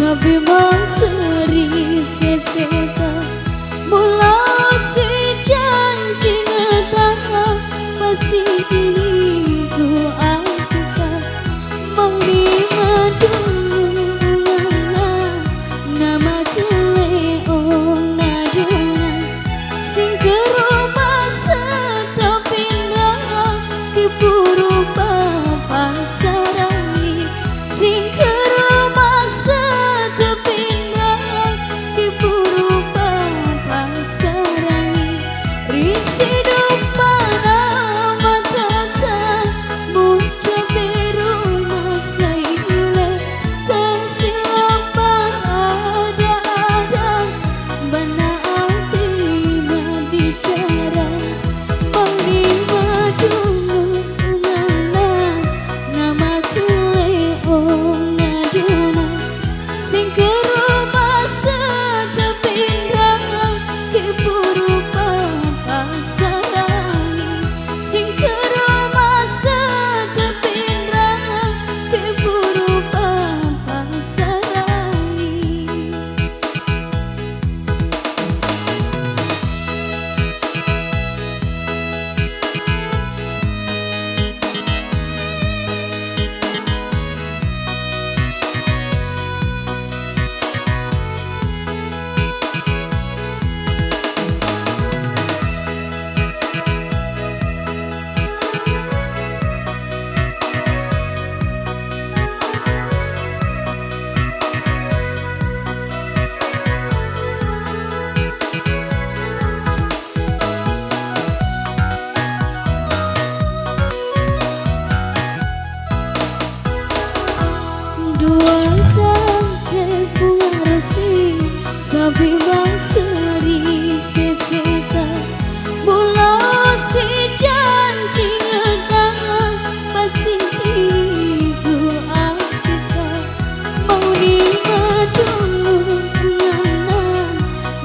sabi seri seseka mula si janji ngata masih itu aku kan mau dulu nama keleon naduna sing ke rumah setapindah ke puru bapak sarangi sing ke rumah setapindah ke puru bapak sarangi risi mana matakan muncul biru masa ile tersilapa ada bana hati bicara menerima dulu nama keleon naduna sing ke rumah setapindah ke puru bapak sarangi sing ke rumah setapindah ke puru bapak sarangi. Dua tangkai puarasi sabi seri seseka mula si janji ngata pasti itu aku kan mau dulu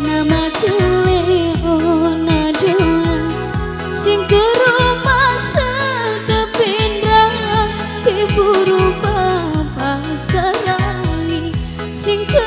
nama keleon naduna sing ke rumah setapindah ke puru bapak sarangi sing ke